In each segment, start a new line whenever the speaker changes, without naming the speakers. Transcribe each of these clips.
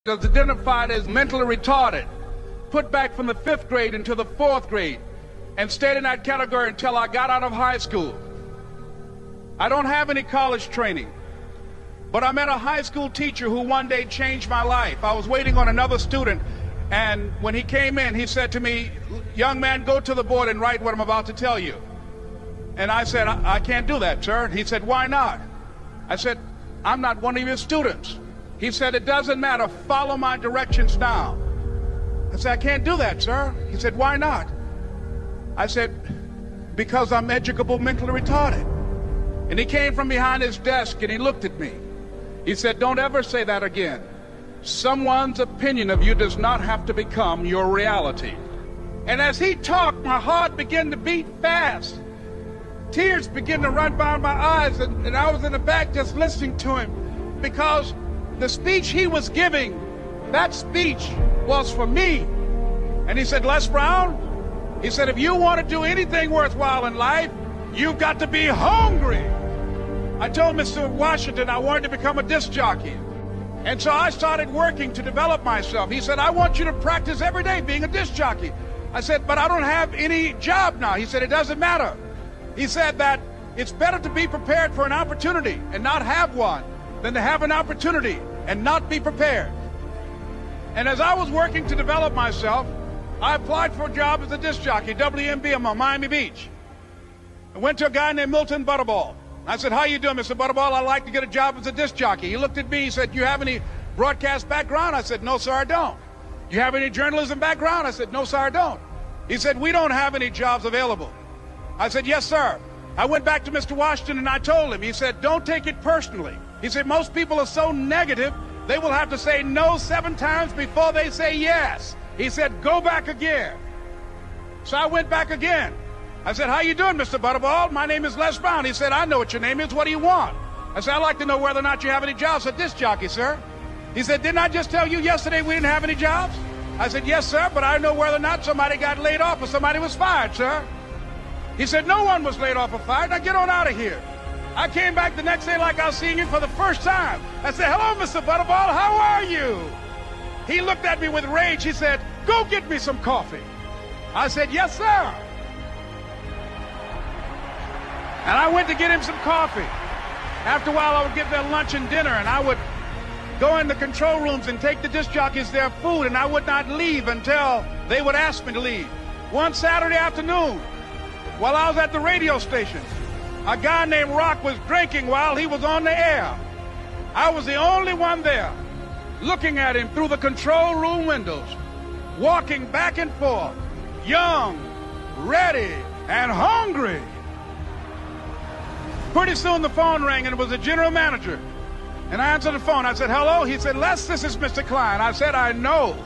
was identified as mentally retarded, put back from the 5th grade into the 4th grade, and stayed in that category until I got out of high school. I don't have any college training, but I met a high school teacher who one day changed my life. I was waiting on another student, and when he came in, he said to me, "Young man, go to the board and write what I'm about to tell you." And I said, I can't do that, sir. He said, "Why not?" I said, "I'm not one of your students." He said, "It doesn't matter. Follow my directions now." I said, "I can't do that, sir." He said, "Why not?" I said, "Because I'm educable mentally retarded." And he came from behind his desk and he looked at me. He said, "Don't ever say that again. Someone's opinion of you does not have to become your reality." And as he talked, my heart began to beat fast. Tears began to run down my eyes, and I was in the back just listening to him, because the speech he was giving, that speech was for me. And he said, "Les Brown," he said, "if you want to do anything worthwhile in life, you've got to be hungry." I told Mr. Washington I wanted to become a disc jockey. And so I started working to develop myself. He said, "I want you to practice every day being a disc jockey." I said, "But I don't have any job now." He said, "It doesn't matter." He said that it's better to be prepared for an opportunity and not have one than to have an opportunity and not be prepared. And as I was working to develop myself, I applied for a job as a disc jockey, WMBM on Miami Beach. I went to a guy named Milton Butterball. I said, "How you doing, Mr. Butterball? I'd like to get a job as a disc jockey." He looked at me, he said, "Do you have any broadcast background?" I said, "No, sir, I don't." "Do you have any journalism background?" I said, "No, sir, I don't." He said, "We don't have any jobs available." I said, "Yes, sir." I went back to Mr. Washington and I told him. He said, "Don't take it personally." He said, "Most people are so negative, they will have to say no 7 times before they say yes." He said, "Go back again." So I went back again. I said, "How you doing, Mr. Butterball? My name is Les Brown." He said, "I know what your name is. What do you want?" I said, "I'd like to know whether or not you have any jobs for disc jockey, sir." He said, "Didn't I just tell you yesterday we didn't have any jobs?" I said, "Yes, sir, but I know whether or not somebody got laid off or somebody was fired, sir." He said, "No one was laid off or fired. Now get on out of here." I came back the next day like I was seeing him for the first time. I said, "Hello, Mr. Butterball, how are you?" He looked at me with rage. He said, "Go get me some coffee." I said, "Yes, sir." And I went to get him some coffee. After a while, I would get their lunch and dinner, and I would go in the control rooms and take the disc jockeys their food, and I would not leave until they would ask me to leave. One Saturday afternoon, while I was at the radio station, a guy named Rock was drinking while he was on the air. I was the only one there, looking at him through the control room windows, walking back and forth, young, ready, and hungry. Pretty soon the phone rang, and it was the general manager. And I answered the phone. I said, "Hello?" He said, "Les, this is Mr. Klein." I said, "I know."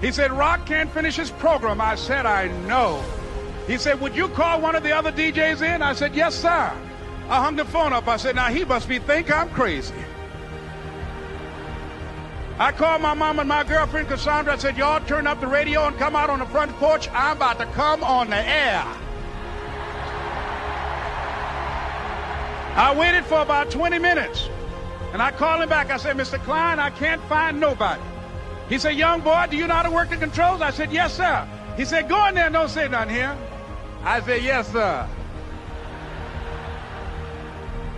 He said, "Rock can't finish his program." I said, "I know." He said, "Would you call one of the other DJs in?" I said, "Yes, sir." I hung the phone up. I said, "Now he must think I'm crazy." I called my mom and my girlfriend, Cassandra. I said, "Y'all turn up the radio and come out on the front porch. I'm about to come on the air." I waited for about 20 minutes, and I called him back. I said, "Mr. Klein, I can't find nobody." He said, "Young boy, do you know how to work the controls?" I said, "Yes, sir." He said, "Go in there and don't say nothing here." I said, "Yes, sir."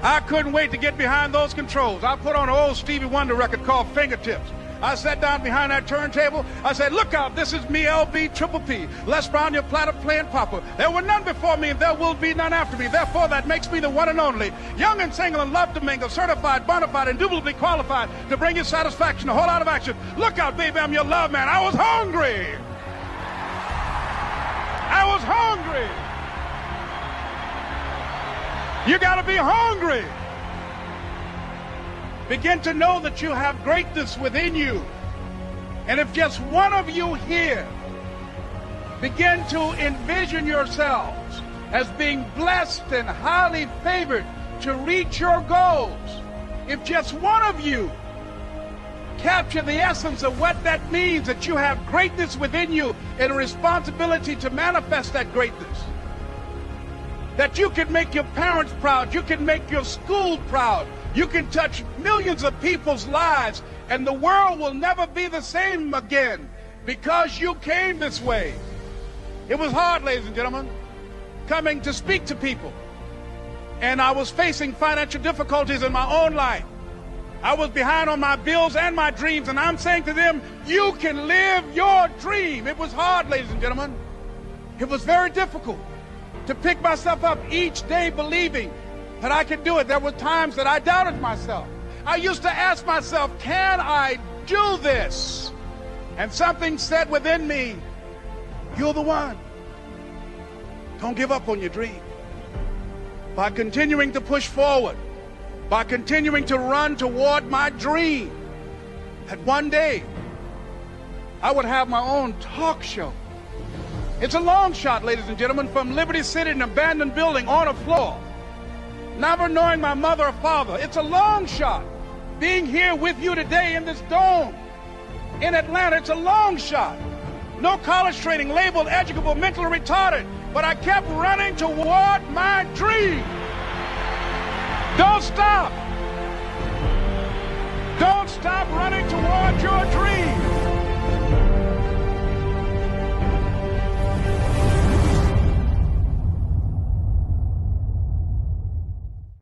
I couldn't wait to get behind those controls. I put on an old Stevie Wonder record called Fingertips. I sat down behind that turntable. I said, "Look out, this is me, LB Triple P, Les Brown, your platter playing papa. There were none before me, and there will be none after me. Therefore, that makes me the one and only. Young and single and love to mingle, certified, bona fide, indubitably qualified to bring you satisfaction, a whole lot of action. Look out, baby, I'm your love man." I was hungry. I was hungry. You got to be hungry. Begin to know that you have greatness within you. And if just one of you here begin to envision yourselves as being blessed and highly favored to reach your goals, if just one of you capture the essence of what that means, that you have greatness within you and a responsibility to manifest that greatness, that you can make your parents proud, you can make your school proud, you can touch millions of people's lives And the world will never be the same again because you came this way. It was hard, ladies and gentlemen, coming to speak to people. And I was facing financial difficulties in my own life. I was behind on my bills and my dreams, and I'm saying to them, you can live your dream. It was hard, ladies and gentlemen. It was very difficult to pick myself up each day believing that I could do it. There were times that I doubted myself. I used to ask myself, can I do this? And something said within me, you're the one. Don't give up on your dream. By continuing to push forward, by continuing to run toward my dream, that one day I would have my own talk show. It's a long shot, ladies and gentlemen, from Liberty City, an abandoned building on a floor, never knowing my mother or father. It's a long shot. Being here with you today in this dome in Atlanta, it's a long shot. No college training, labeled educable, mentally retarded, but I kept running toward my dream. Don't stop. Don't stop running toward your dream.